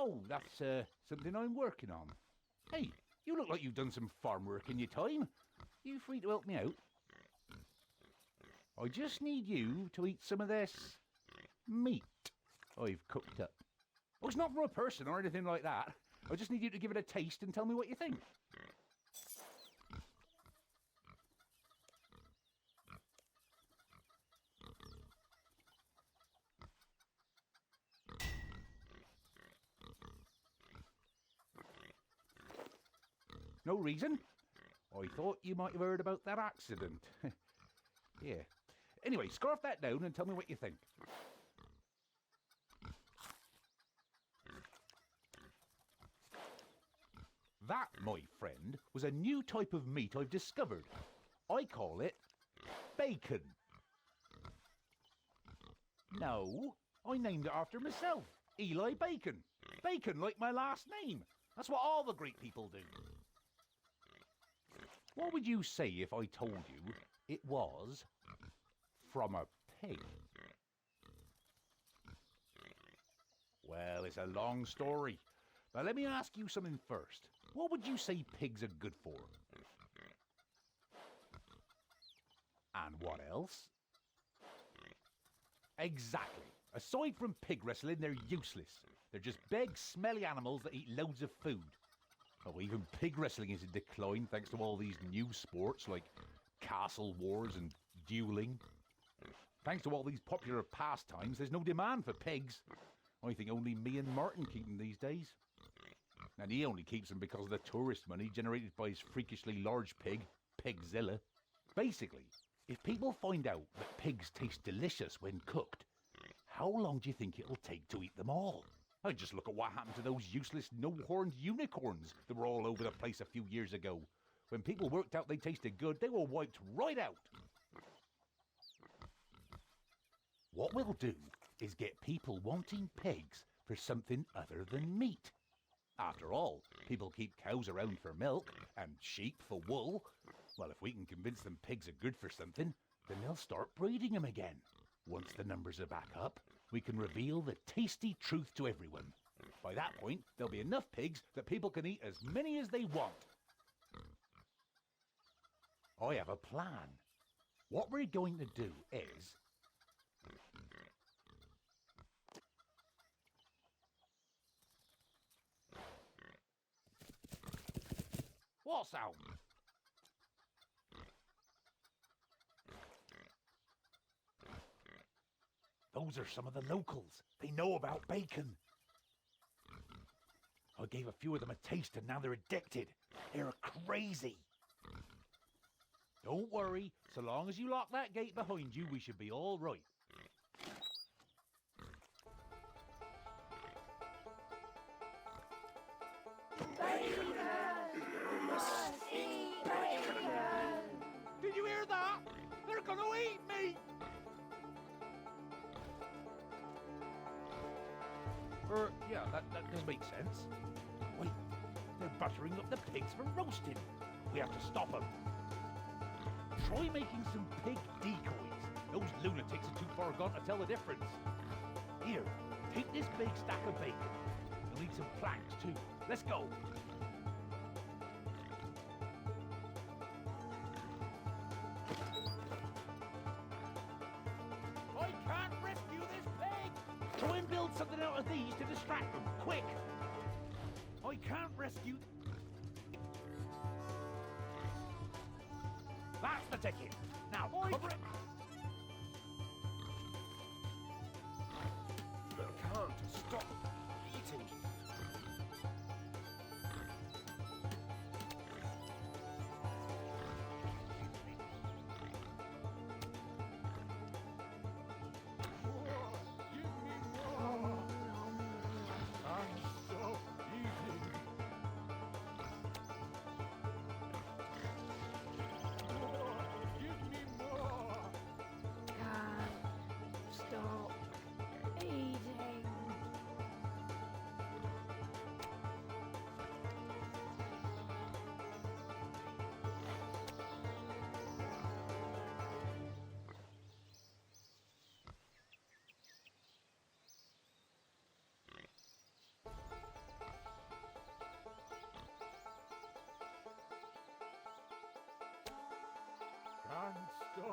Oh, that's something I'm working on. Hey, you look like you've done some farm work in your time. You free to help me out? I just need you to eat some of this meat I've cooked up. Oh, it's not from a person or anything like that. I just need you to give it a taste and tell me what you think. No reason? I thought you might have heard about that accident. Yeah. Anyway, scarf that down and tell me what you think. That, my friend, was a new type of meat I've discovered. I call it bacon. No, I named it after myself. Eli Bacon. Bacon like my last name. That's what all the great people do. What would you say if I told you it was from a pig? Well, it's a long story. Now let me ask you something first. What would you say pigs are good for? And what else? Exactly. Aside from pig wrestling, they're useless. They're just big, smelly animals that eat loads of food. Oh, even pig wrestling is in decline thanks to all these new sports like castle wars and dueling. Thanks to all these popular pastimes, there's no demand for pigs. I think only me and Martin keep them these days. And he only keeps them because of the tourist money generated by his freakishly large pig, Pigzilla. Basically, if people find out that pigs taste delicious when cooked, how long do you think it'll take to eat them all? I just look at what happened to those useless no-horned unicorns that were all over the place a few years ago. When people worked out they tasted good, they were wiped right out. What we'll do is get people wanting pigs for something other than meat. After all, people keep cows around for milk and sheep for wool. Well, if we can convince them pigs are good for something, then they'll start breeding them again. Once the numbers are back up, we can reveal the tasty truth to everyone. By that point, there'll be enough pigs that people can eat as many as they want. I have a plan. What we're going to do is... What sound? Those are some of the locals. They know about bacon. I gave a few of them a taste and now they're addicted. They're crazy. Don't worry. So long as you lock that gate behind you, we should be all right. Bacon! Must eat bacon! Did you hear that? They're gonna eat me! Yeah, that does make sense. Wait, they're buttering up the pigs for roasting. We have to stop them. Try making some pig decoys. Those lunatics are too far gone to tell the difference. Here, take this big stack of bacon. You'll need some planks too. Let's go. I can't rescue this pig! Try and build something out of these to distract them, quick! I can't rescue... That's the ticket! Now, cover it! I can't stop eating.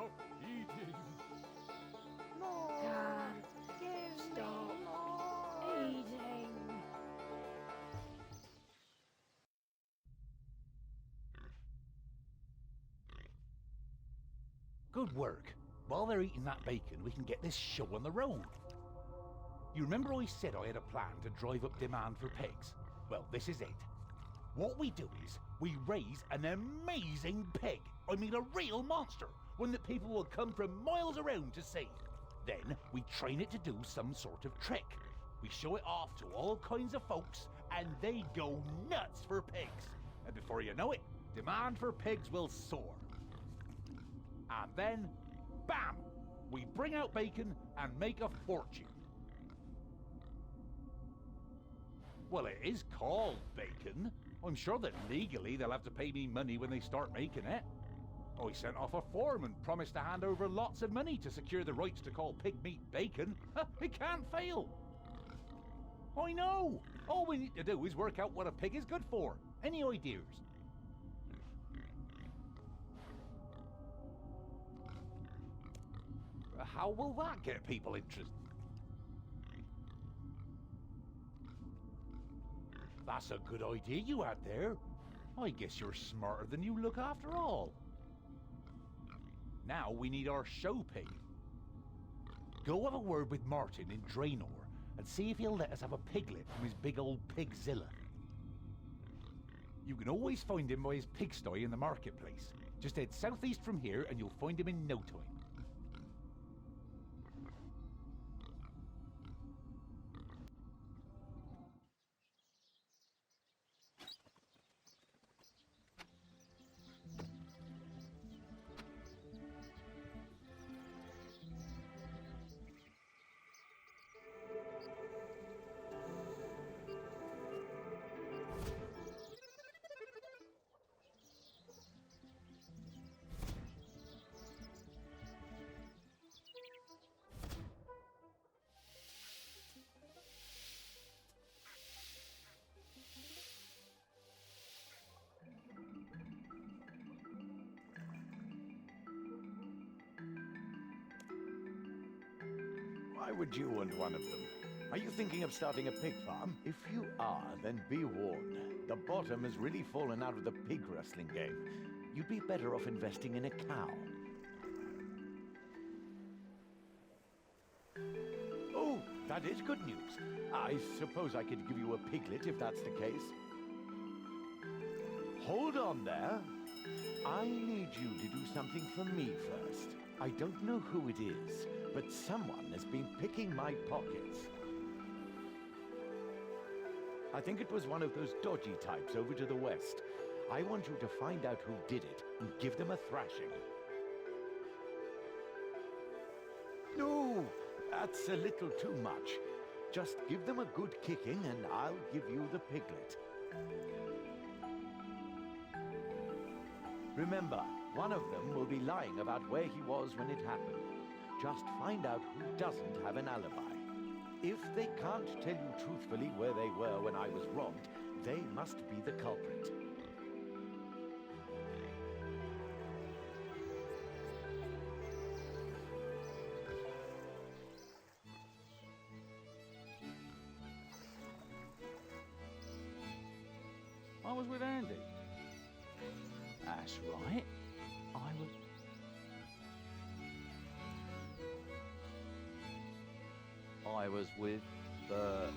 stop eating. Can't stop eating. Good work. While they're eating that bacon, we can get this show on the road. You remember I said I had a plan to drive up demand for pigs? Well, this is it. What we do is, we raise an amazing pig. I mean a real monster. One that people will come from miles around to see. Then, we train it to do some sort of trick. We show it off to all kinds of folks, and they go nuts for pigs. And before you know it, demand for pigs will soar. And then, bam! We bring out bacon and make a fortune. Well, it is called bacon. I'm sure that legally they'll have to pay me money when they start making it. I sent off a form and promised to hand over lots of money to secure the rights to call pig meat bacon. It can't fail. I know. All we need to do is work out what a pig is good for. Any ideas? How will that get people interested? That's a good idea you had there. I guess you're smarter than you look after all. Now we need our show pig. Go have a word with Martin in Draenor and see if he'll let us have a piglet from his big old pigzilla. You can always find him by his pigsty in the marketplace. Just head southeast from here and you'll find him in no time. Why would you want one of them? Are you thinking of starting a pig farm? If you are, then be warned. The bottom has really fallen out of the pig wrestling game. You'd be better off investing in a cow. Oh, that is good news. I suppose I could give you a piglet if that's the case. Hold on there. I need you to do something for me first. I don't know who it is, but someone has been picking my pockets. I think it was one of those dodgy types over to the west. I want you to find out who did it and give them a thrashing. No, that's a little too much. Just give them a good kicking and I'll give you the piglet. Remember, one of them will be lying about where he was when it happened. Just find out who doesn't have an alibi. If they can't tell you truthfully where they were when I was robbed, they must be the culprit. I was with Andy. That's right. I was with Bert.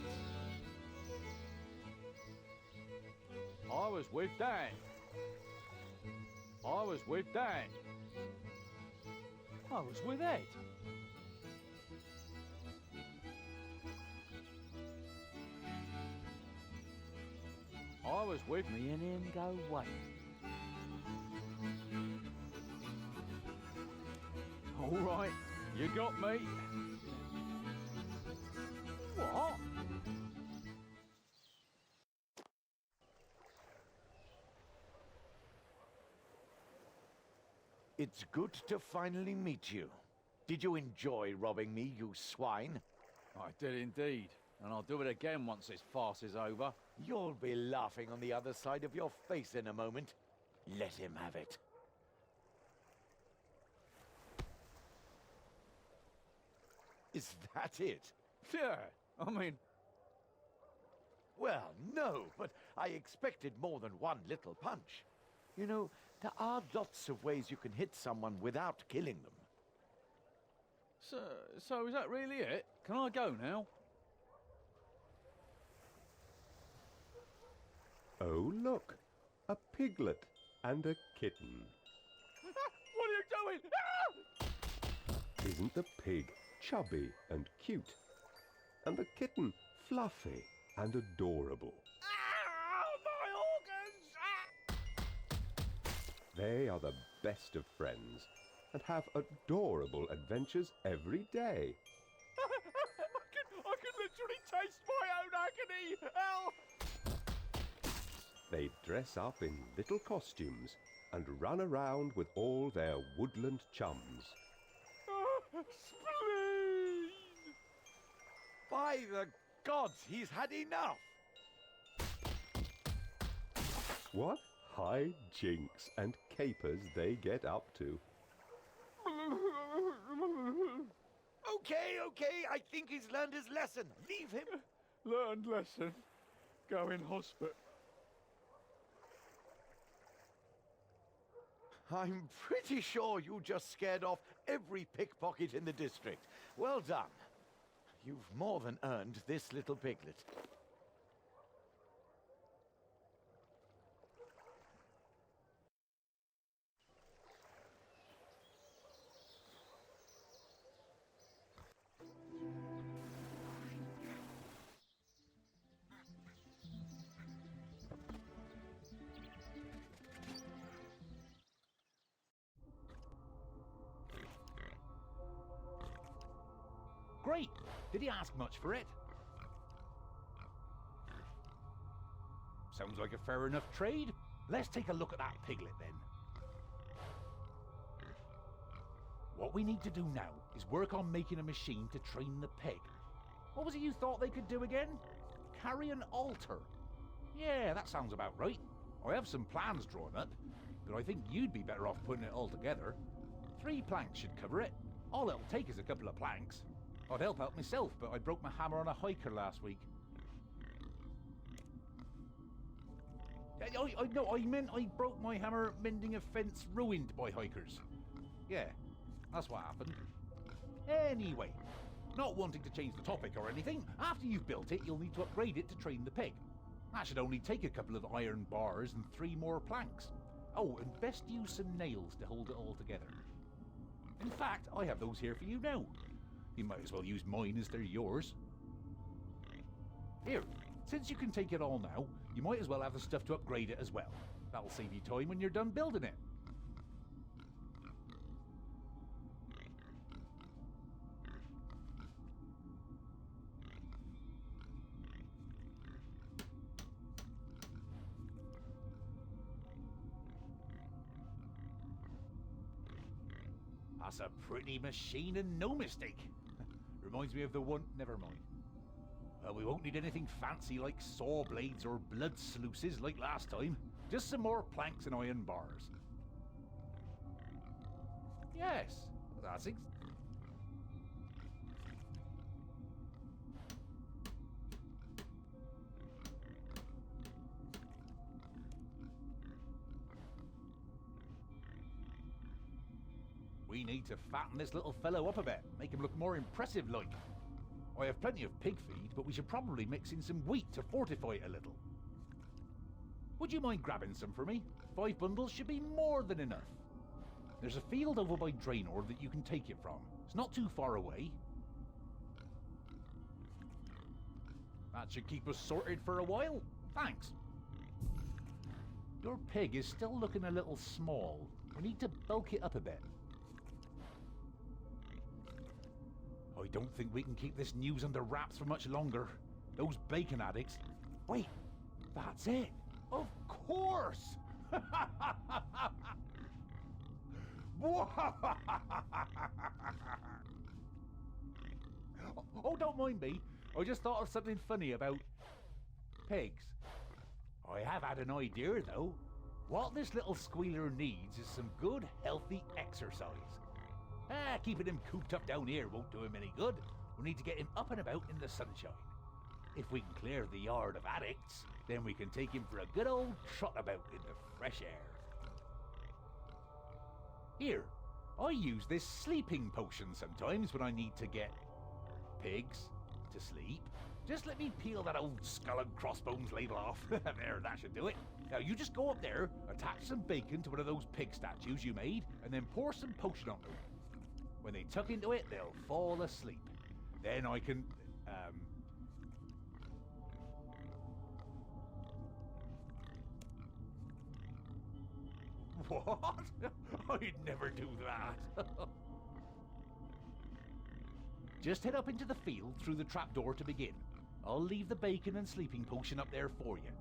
I was with Dan. I was with Dan. I was with Ed. I was with me and him go way. All right, you got me. What? It's good to finally meet you. Did you enjoy robbing me, you swine? I did indeed, and I'll do it again once this farce is over. You'll be laughing on the other side of your face in a moment. Let him have it. Is that it? Yeah, I mean, Well, no, but I expected more than one little punch. You know, there are lots of ways you can hit someone without killing them. so is that really it? Can I go now? Oh, look, a piglet and a kitten. What are you doing? Ah! Isn't the pig chubby and cute? And the kitten fluffy and adorable? Ah, my organs! They are the best of friends and have adorable adventures every day. I can literally taste my own agony! Help! They dress up in little costumes and run around with all their woodland chums. Spleen! By the gods, he's had enough! What high jinks and capers they get up to. Okay, I think he's learned his lesson. Leave him. Learned lesson. Go in hospital. I'm pretty sure you just scared off every pickpocket in the district. Well done. You've more than earned this little piglet. Great! Did he ask much for it? Sounds like a fair enough trade. Let's take a look at that piglet then. What we need to do now is work on making a machine to train the pig. What was it you thought they could do again? Carry an altar. Yeah, that sounds about right. I have some plans drawn up, but I think you'd be better off putting it all together. 3 planks should cover it. All it'll take is a couple of planks. I'd help out myself, but I broke my hammer on a hiker last week. No, I meant I broke my hammer mending a fence ruined by hikers. Yeah, that's what happened. Anyway, not wanting to change the topic or anything, after you've built it, you'll need to upgrade it to train the pig. That should only take a couple of iron bars and 3 more planks. Oh, and best use some nails to hold it all together. In fact, I have those here for you now. You might as well use mine as they're yours. Here, since you can take it all now, you might as well have the stuff to upgrade it as well. That'll save you time when you're done building it. That's a pretty machine and no mistake. Reminds me of the one... Never mind. We won't need anything fancy like saw blades or blood sluices like last time. Just some more planks and iron bars. Yes, that's it. We need to fatten this little fellow up a bit, make him look more impressive like. I have plenty of pig feed, but we should probably mix in some wheat to fortify it a little. Would you mind grabbing some for me? 5 bundles should be more than enough. There's a field over by Draenor that you can take it from. It's not too far away. That should keep us sorted for a while. Thanks. Your pig is still looking a little small. We need to bulk it up a bit. I don't think we can keep this news under wraps for much longer. Those Bacon Addicts... Wait, that's it. Of course! Oh, don't mind me. I just thought of something funny about pigs. I have had an idea, though. What this little squealer needs is some good, healthy exercise. Keeping him cooped up down here won't do him any good. We need to get him up and about in the sunshine. If we can clear the yard of addicts, then we can take him for a good old trot about in the fresh air. Here, I use this sleeping potion sometimes when I need to get pigs to sleep. Just let me peel that old skull and crossbones label off. There, that should do it. Now you just go up there, attach some bacon to one of those pig statues you made, and then pour some potion on them. When they tuck into it, they'll fall asleep. Then I can, What? I'd never do that. Just head up into the field through the trapdoor to begin. I'll leave the bacon and sleeping potion up there for you.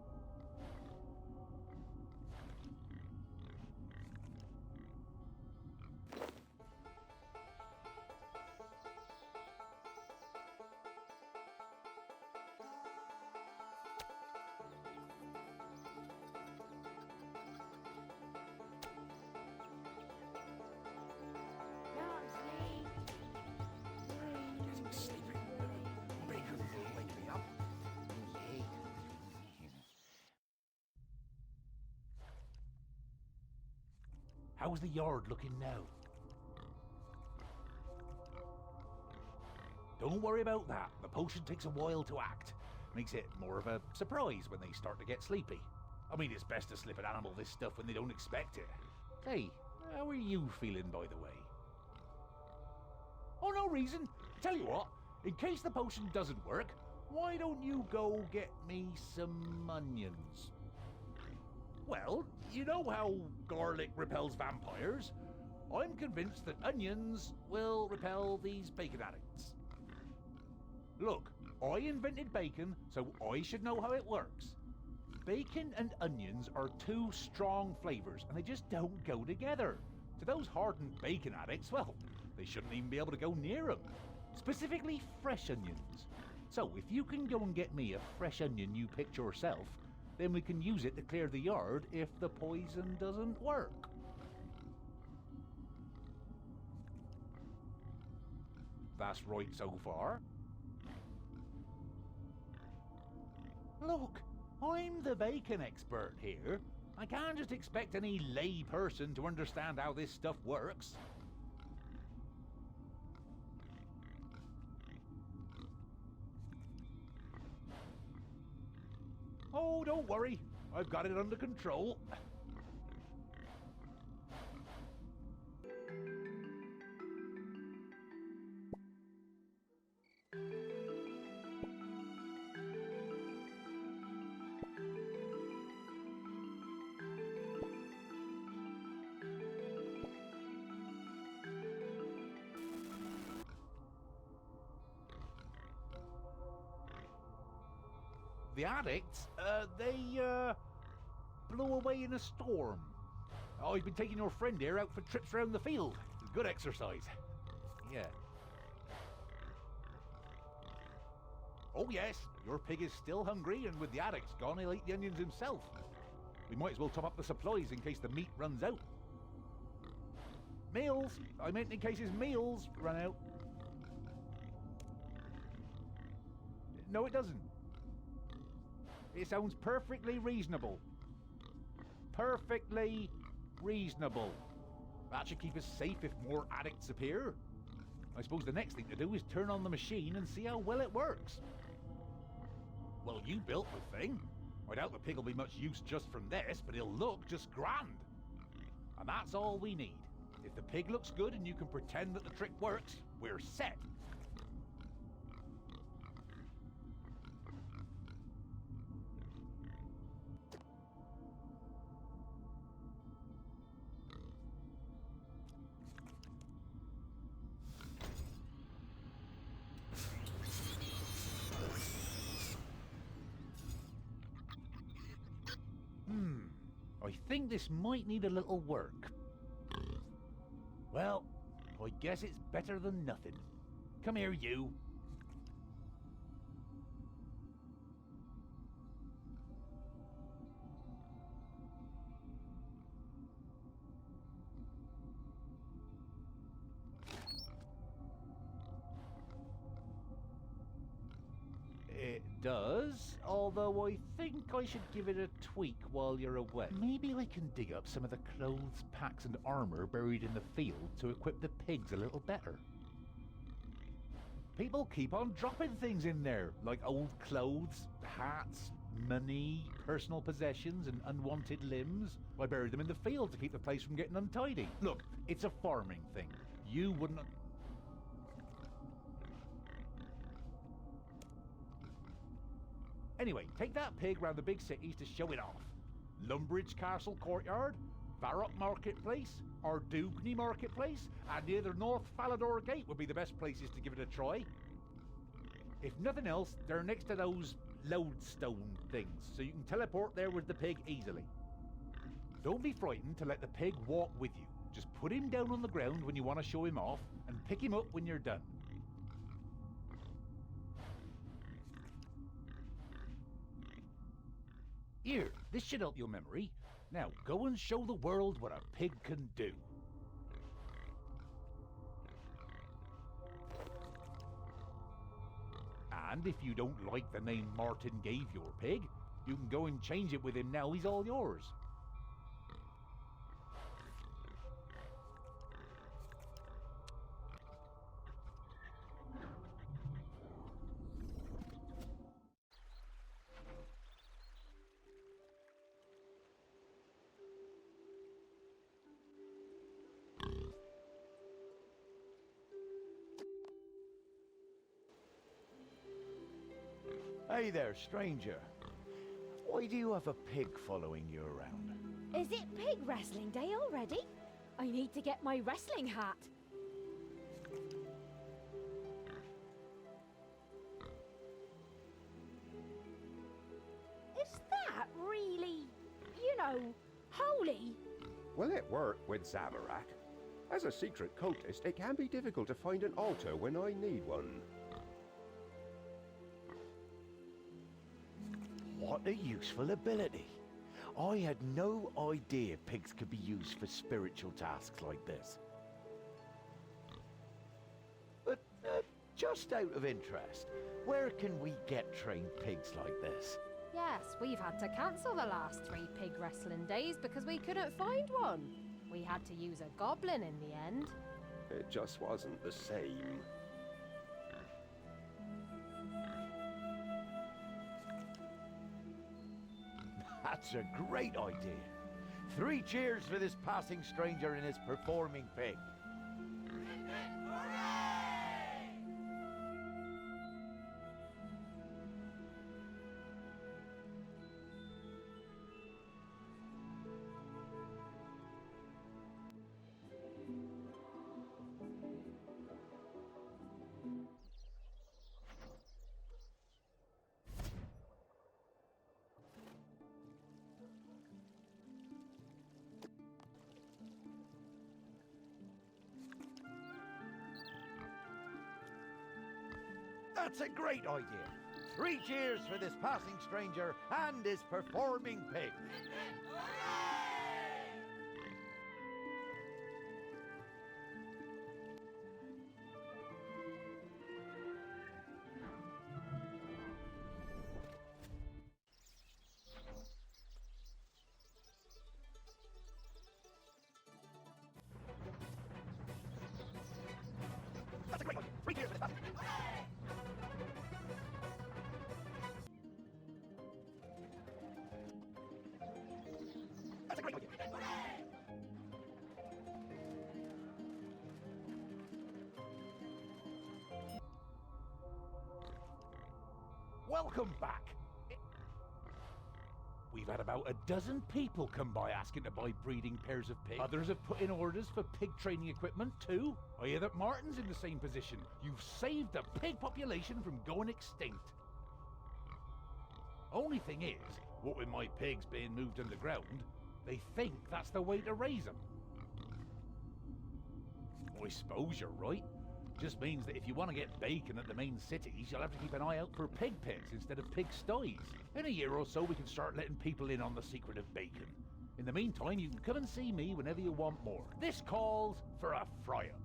How's the yard looking now? Don't worry about that. The potion takes a while to act. Makes it more of a surprise when they start to get sleepy. I mean, it's best to slip an animal this stuff when they don't expect it. Hey, how are you feeling, by the way? Oh, no reason. Tell you what, in case the potion doesn't work, why don't you go get me some onions? Well, you know how garlic repels vampires? I'm convinced that onions will repel these bacon addicts. Look, I invented bacon, so I should know how it works. Bacon and onions are two strong flavors, and they just don't go together. To those hardened bacon addicts, well, they shouldn't even be able to go near them. Specifically fresh onions. So if you can go and get me a fresh onion you picked yourself, then we can use it to clear the yard if the poison doesn't work. That's right so far. Look, I'm the bacon expert here. I can't just expect any lay person to understand how this stuff works. Oh, don't worry. I've got it under control. The addicts, they blew away in a storm. I've been taking your friend here out for trips around the field. Good exercise. Yeah. Oh yes, your pig is still hungry, and with the addicts gone, he'll eat the onions himself. We might as well top up the supplies in case the meat runs out. Meals! I meant in case his meals run out. No, it doesn't. It sounds perfectly reasonable. Perfectly reasonable. That should keep us safe if more addicts appear. I suppose the next thing to do is turn on the machine and see how well it works. Well, you built the thing. I doubt the pig will be much use just from this, but he'll look just grand. And that's all we need. If the pig looks good and you can pretend that the trick works, we're set. I think this might need a little work. Well, I guess it's better than nothing. Come here, you. It does, although I think I should give it a tweak while you're away. Maybe I can dig up some of the clothes, packs and armor buried in the field to equip the pigs a little better. People keep on dropping things in there, like old clothes, hats, money, personal possessions and unwanted limbs. I buried them in the field to keep the place from getting untidy. Look, it's a farming thing. You wouldn't... Anyway, take that pig round the big cities to show it off. Lumbridge Castle Courtyard, Varrock Marketplace, or Dubney Marketplace, and near the North Falador Gate would be the best places to give it a try. If nothing else, they're next to those lodestone things, so you can teleport there with the pig easily. Don't be frightened to let the pig walk with you. Just put him down on the ground when you want to show him off, and pick him up when you're done. Here, this should help your memory. Now, go and show the world what a pig can do. And if you don't like the name Martin gave your pig, you can go and change it with him now he's all yours. Hey there, stranger. Why do you have a pig following you around? Is it pig wrestling day already? I need to get my wrestling hat. Is that really, holy? Will it work with Zamorak? As a secret cultist, it can be difficult to find an altar when I need one. What a useful ability. I had no idea pigs could be used for spiritual tasks like this. But just out of interest, where can we get trained pigs like this? Yes, we've had to cancel the last 3 pig wrestling days because we couldn't find one. We had to use a goblin in the end. It just wasn't the same. That's a great idea. 3 cheers for this passing stranger and his performing pig. That's a great idea. 3 cheers for this passing stranger and his performing pig. That's a great idea. 3 cheers for this passing. That's a great idea. Welcome back. We've had about a dozen people come by asking to buy breeding pairs of pigs. Others have put in orders for pig training equipment too. I hear that Martin's in the same position. You've saved the pig population from going extinct. Only thing is, what with my pigs being moved underground, they think that's the way to raise them. I suppose you're right. Just means that if you want to get bacon at the main cities, you'll have to keep an eye out for pig pits instead of pig sties. In a year or so, we can start letting people in on the secret of bacon. In the meantime, you can come and see me whenever you want more. This calls for a fry-up.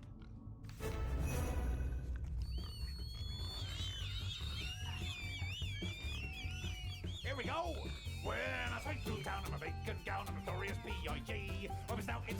here we go. When I swing through town in my bacon gown and notorious P.I.G. I was out in